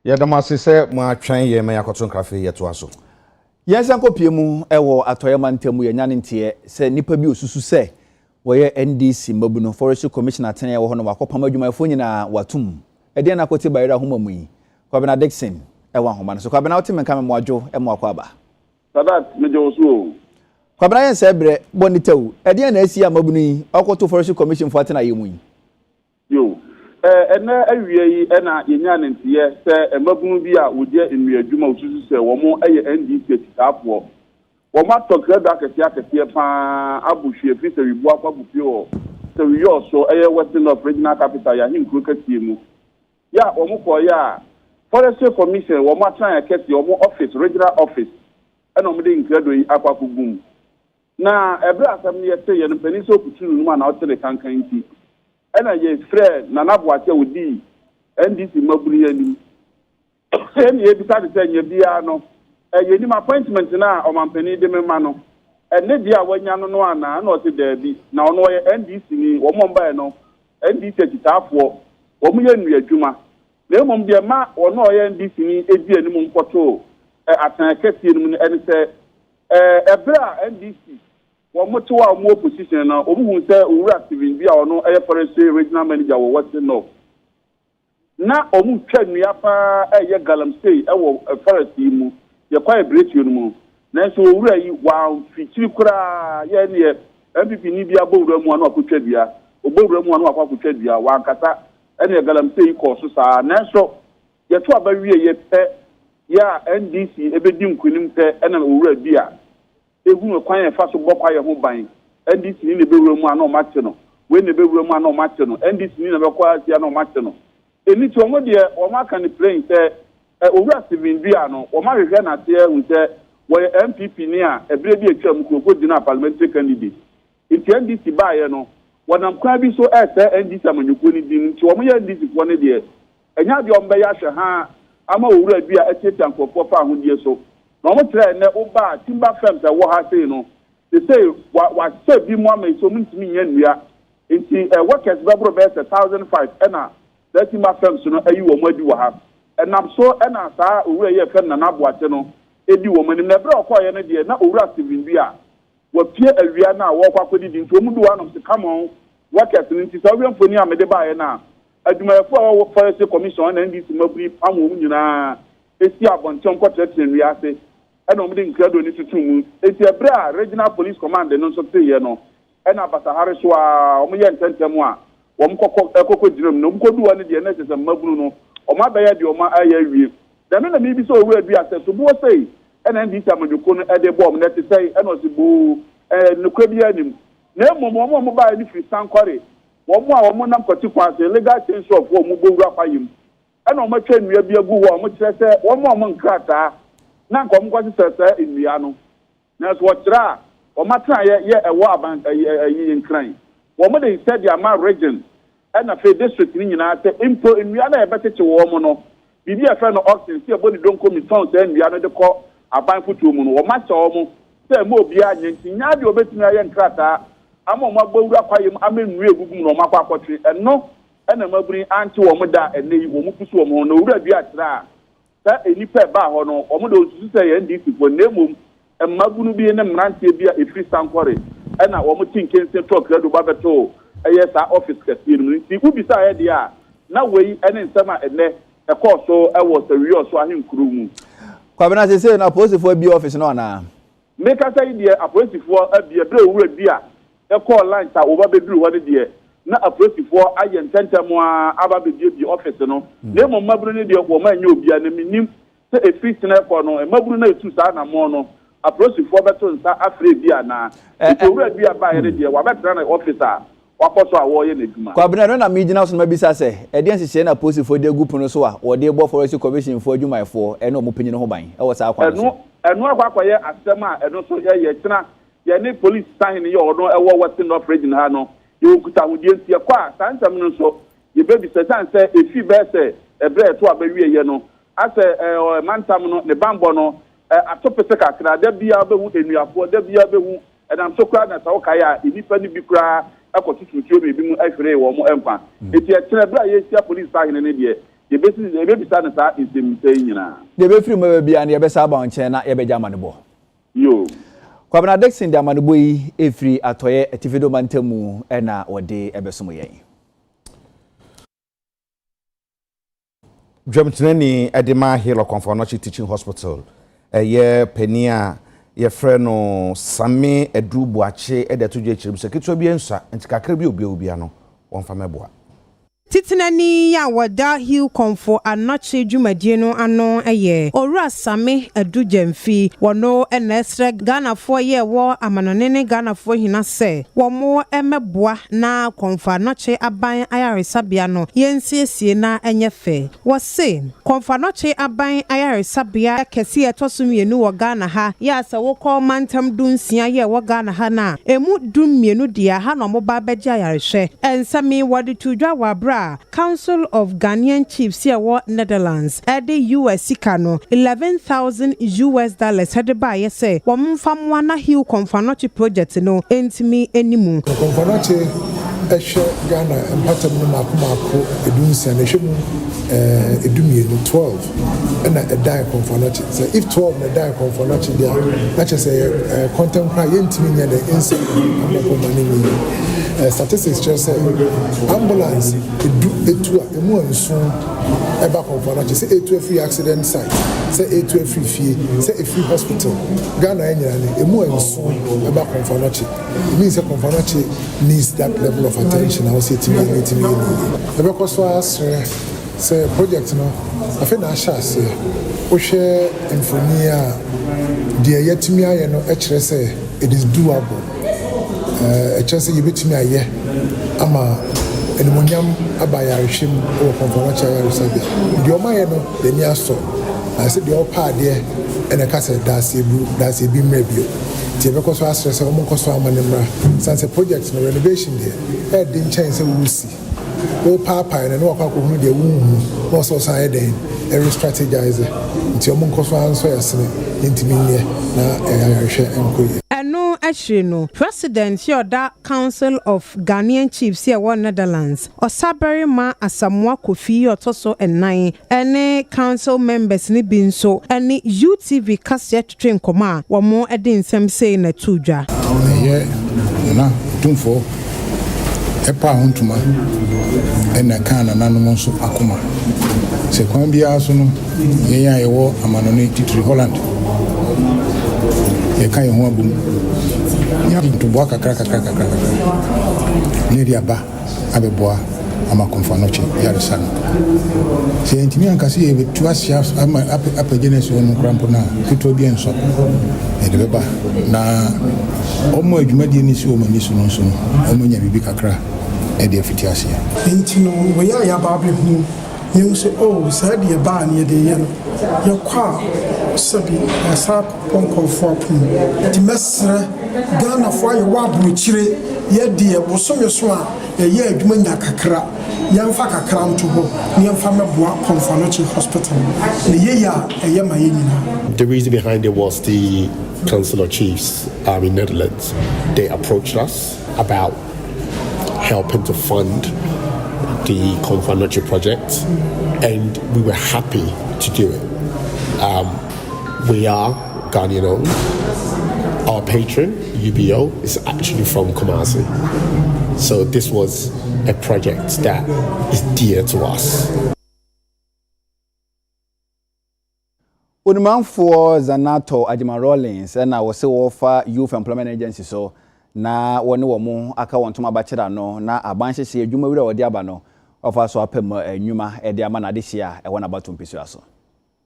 S1: Yadamasi say ma twan ye ma yakoto nkrafe ye to aso.
S2: Yensan ko pie mu ewo atoyema ntemu ye nyane ntie se nipa bi osusu se woye NDC mabuno Forestry Commission atene wo hono wakopam adwumayefo nyina watum. Ede na kote bayira homamu yi. Kwabena Dixon ewa homa so kwabena otimen ka memwadwo emu akwaba.
S15: Sadat mejoso.
S2: Kwabena yen se bre bonitewu. Ede na asi amabuno yi akoto Forestry Commission fo atena yemu yi.
S15: Yo. Ena awie yi ena yenya ntie se emabunu bi a wodie ennuadwuma osusu se wo mo eye NDC titafo wo ma tokre da kete pa abuhwe fi se wibu akwabupi o se wi yo so eye Western of Regional Capital ya hinkuru katie mu ya wo mo ko ya Forestry Commission wo ma tran kete wo mo office regional office ena mo de nkredo yi akwakugum na ebra asam ne yete ye no pani so kuturu nu ma na otere kankan nti ena ye frɛ na naboate wodi NDC mabuni yani eni e bisa de sɛ nya bia no ye ni appointment na o mampani de mema no ene dia wanya no no ana na o se daabi na ono ye NDC ni wo mo mba no NDC kitafo wo mo ye nu adwuma na emom de ma ono ye NDC ni edi anim nkoto atan kɛse anim ene sɛ ebra NDC Wamutu wa mu opposition na obuhu se owura Steven bi a ono Forestry Regional Manager wo Western North na omu twa nua pa Galamsey wo forest mu ye kwa ebretio mu na so owura yi wa fitiri kura ye ne MPP ni bi abowura mu anu akotwa dua obowura mu anu akotwa dua wa nkata ene Galamsey ko so sa na so ye to abawie ye pe ya NDC ebedi nkunim pe ene owura bi a ehu kwan ya faso bokwa ye ho ban NDC ni bewura mu ana o mate no we ne bewura mu ana o mate no NDC ni na bekwa asia na o mate no eni ti omo de o ma kan plain say owura Steven Bia no o ma hwehwe na te hu say we MPP ni a ebire bi etwam ko dina parliamentary candidate enti NDC ba ye no wonam kwa bi so NDC amanyuko ni din ti omo ye NDC fo ne de enya de ombe ya hwe ha ama owura bi a eteta nkofo fa ho die so no mo tre ne oba timber firms wo ha sei no they say wa say bi mo am so muntimi nya nnua enti workers babro be 1005 ena that timber firms no ayi wo madi wo ha enam so ena saa owura ye fem na naboate no edi wo manim na bre okoye no de na owura Steven bi a wa pie awia na wo kwakodi di nti omudu wa no se come on workers nti sa wi mfoni a mede ba ye na adwumayefo a wo Forestry Commission na NDC mabri amu nyina esi abonton kwatete nnua ase ena omde nkredo ni tutumu eti ebra regional police command no so teye no ena basahare so a omoye ntentemu a wom kokko diram no mkodu woni de na sese mabunu no oma baya de oma aya wie dem na mi bi so owu adu ase so bo sei ena ndi tamadoko no ede bom na te sei ena osibu nukwa bi anim na emom mo ba ni free sankore wom a wom nam kwati kwase legal change of wom bo wura payim ena oma twa nnua bi agu ho mo kire se wom nkrata na nkom kwasi sese nnua no na so wotira o matra ye ewo aban yi nkran wo mo de said ya ma region na fe district ni nyina te impo nnua na ebetete wo mo no bibi afa no oxen si ebodi don komi ton se nnua no de ko aban futu mu no wo ma cha wo mo se mo obi anya ntinya de obetumi aye nkrata ama mo agbawura kwayem ama nnua egugum no makwa akotwe eno na mabuni anti wo mo da eneyi wo mo kusu wo mo no wura bi atra ta enipa ba ho no omo do osusu se ye NDC fo nemum emagunu bi ne mrantie bi a efri sankore na omo tinkense talk redo ba beto eye sa office kasi no nti ubi sa ye dia na wei ene nsema ene e ko so e wo sa wi so ahenkuru mu
S2: kwabena se na police fo bi office no na
S15: make say dia apolisifoɔ abia bre owura bi a e ko line ta oba beduru wode dia na apolisifoɔ aye ntentemu a aba bedie bi office no na mo mabru ne dia ko ma nya obia na minim se efri tena ko no mabru na etu sa na mo no apolisifoɔ beto nsa afre bi ana owura bi aba ye dia wa betra na officer wakoso a wo ye na dwuma
S2: kwabena no na migina so mabisa se ede nsese na apolisifoɔ de gu pono so a wo de bo Forestry Commission fo adwumayefo ene o mo panyin ho ban e wo sa akwa so
S15: enu akwa ye asem a enu so ye tena ye ne police sign ye ono e wo Western North region ha no ye okuta hodie ntie kwa sansam no so ye bebi setan se efi be se ebre to abawie ye no ase mantam no ne bambo no atopese kakra da bia behu enuafo da bia behu edam so kra na sa okaya inipa ni bi kra akotututuo bi mu afire wo mo empa eti etena bra ye sia police sign ne de yɛbɛbisa no saa nsɛmmisɛ yi nyinaa.
S2: deɛ ɛbɛfiri mu baabi a ne yɛbɛsa aba wo nkyɛn na yɛbɛgya amanebɔ.
S15: Yo.
S2: Kwabena Dixon de amanebɔ yi ɛfiri atɔyɛ atifido mantamu ɛna wɔde ɛbɛsom yɛn.
S1: Dwamtenani Edema Hill Confonochi Teaching Hospital. Ye penia ye freno Sami Edru Boache Edetuje Chim Sekitwa Biensa and Kakrebi Obiano, one fameboa.
S16: Titinani ya wada Hill Comfort Anoche Jumadieno ano eye. Ora Sami Edu Jemfi wano enesre Ghana for ye war amanonene Ghana for hina se. Wamo emeboa na Comfort Anoche aban ayarisabiano yensie na enyefe. Wase Comfort Anoche aban ayarisabia kesi etosumienu wa Ghana ha ya se woko mantam dunsia ye wa Ghana ha na emu dumienu dia ha no moba beja yarishe. Ensami wadi tudwa wabra Council of Ghanaian Chiefs here what Netherlands Eddie US Sikano $11,000 had by say one from one Hill Confanochi project no entimi enimu
S17: Confanochi Ghana and Patamako Mako Edunsi and Eshimu Edumi 12 and a die Confanochi. So if 12 and a die Confanochi there, let's just say contemporary intimi and the inside statistics just say ambulance a more soon about Confanochi, say a free accident site, say a free fee, say a free hospital. Ghana a more soon about Confanochi. It means that Confanochi needs that level of attention. I will say to me. The because for us, say project, no, I think I shall say, we share information. The yet to me, I know, say it is doable. A chance you bet me a year. Ama and Munyam Abaya Shim or Confanacha Sabia. The Omayano, the near so. I said the old part there and a castle that's a beam review. Because I stress a woman cost for Manimra, since a project no renovation there. I didn't change a wussy. Oh, Papa and walk up with the womb, also side then, every strategizer. It's your monk cost for answer, into me, now I share and queer.
S16: No, actually, no. President, your that Council of Ghanaian Chiefs here, one Netherlands, or Sabari Ma Asamoah Kofi or Toso and Nine, any council members ni been so, any UTV cassette train coma, or more adding some say in a tuja.
S7: Yeah, Tumfo, a pound to man, and a can and animals of Akuma. Sequambia Sono, Yaya war a manonate to Holland. A kind of one to walk a crack near Ba Abeboa Ama Confanochi Yarisan. Say to me and Cassie with 2 shafts up a genus on Crampona, it will be in shop. And the Baba now almost Medianis woman is no soon, Omonia Bicacra, and the Fitiasia.
S18: Intino, we are Babi who you say, oh, said your barn near the yellow. Your car, Sabi, a sap ponko for the messer Ghana for your wabu chire, yet dear, was so your swan, a year Dumenda Kakra, young Faka Kram to go, young Farmer Bois Confanochi Hospital, the year a Yama.
S19: The reason behind it was the Council of Chiefs in Netherlands. They approached us about helping to fund the Confanochi project, and we were happy to do it. We are Ghanaian owned. Our patron, UBO, is actually from Kumasi. So this was a project that is dear to us.
S2: Unimanfo Zanato Adima Rollins and I was offer Youth Employment Agency so na woni wo mo aka won toma ba kira no na abanhye hye adwuma wura wodi aba no offer so apem enwuma e de ama na de hye a won abato mpisu aso.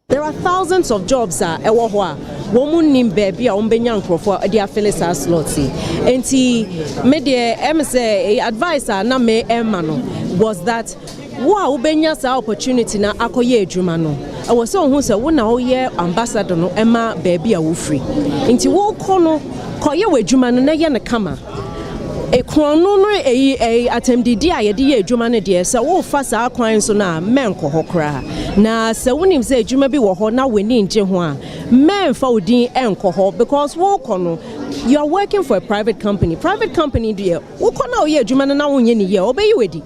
S20: There are thousands of jobs ewo ho a womun nim baabi a wombenya nkrofo e de afele sa slots enti me de say advice na me emma no was that wo wobenya sa opportunity na akoye adwuma no e wo se ohun se wo na wo ye ambassador no ema baabi a wo free enti wo kɔ no koye wadwuma no na ye ne kama ekrono no atemdidi a ye de ye adwuma no de se wo fa sa kwan so na menko ho kra na se wonim se adwuma bi wo ho na weni nje ho a menfa odin enko ho because wo kono you are working for a private company de wo kono wo ye adwuma no na wo nye ne ye obeyi wedi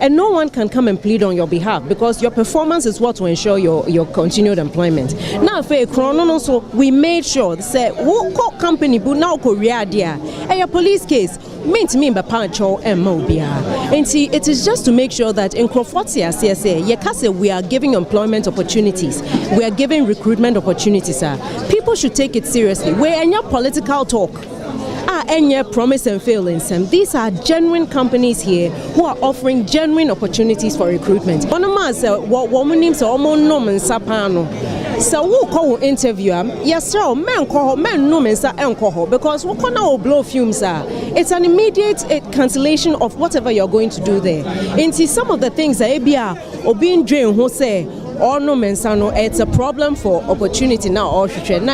S20: and no one can come and plead on your behalf because your performance is what will ensure your continued employment. Now, for Chrono, so we made sure say what company but now Korea dia a police case meant me by Pancho and Mobia. And see, it is just to make sure that in Crawfordia, CSA, we are giving employment opportunities, we are giving recruitment opportunities. People should take it seriously. We're in your political talk. Any promise and failings. These are genuine companies here who are offering genuine opportunities for recruitment. One of my woman names are Sapano. So who call interview? Yes, sir. Men call men no men sa alcohol because what can our blow fumes are? It's an immediate cancellation of whatever you're going to do there. And see some of the things that ABR or being drained who say. Or no mensano, it's a problem for opportunity now or future. These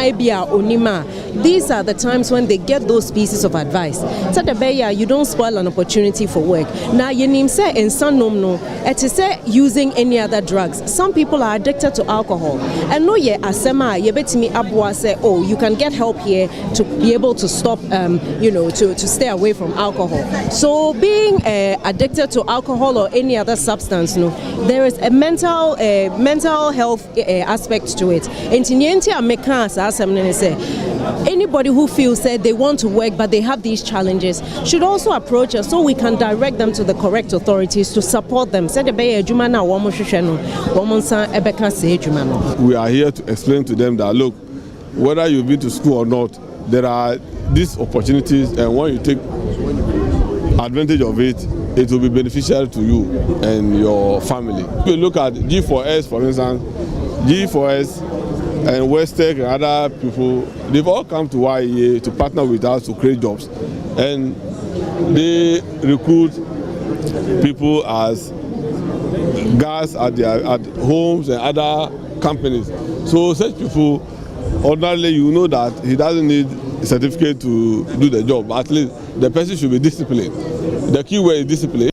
S20: are the times when they get those pieces of advice. So the you don't spoil an opportunity for work. Now you name say in some no, it is say using any other drugs. Some people are addicted to alcohol. And no asema ye bet me abwa say, oh, you can get help here to be able to stop to stay away from alcohol. So being addicted to alcohol or any other substance, there is a mental health aspect to it. Anybody who feels that they want to work but they have these challenges should also approach us so we can direct them to the correct authorities to support them.
S21: We are here to explain to them that look, whether you've been to school or not, there are these opportunities, and when you take advantage of it, it will be beneficial to you and your family. If you look at G4S, for instance, G4S and Westech and other people, they've all come to YEA to partner with us to create jobs. And they recruit people as guards at homes and other companies. So such people, ordinarily you know that he doesn't need a certificate to do the job. At least the person should be disciplined. The key word is discipline.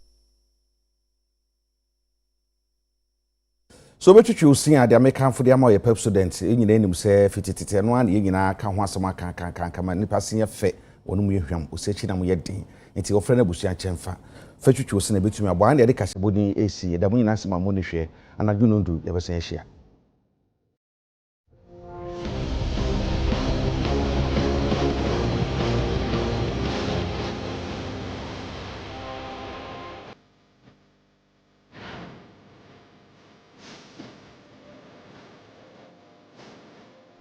S1: So what you see at the American for the Amoy Pep students in your name say 50 and 1 year can once a month can come and passing a fe when we have searching and we had until your friend Busia Chenfa. Fetch you was in a bit to me about the Casaboni AC, the Muninasima money share, and I do not do ever say share.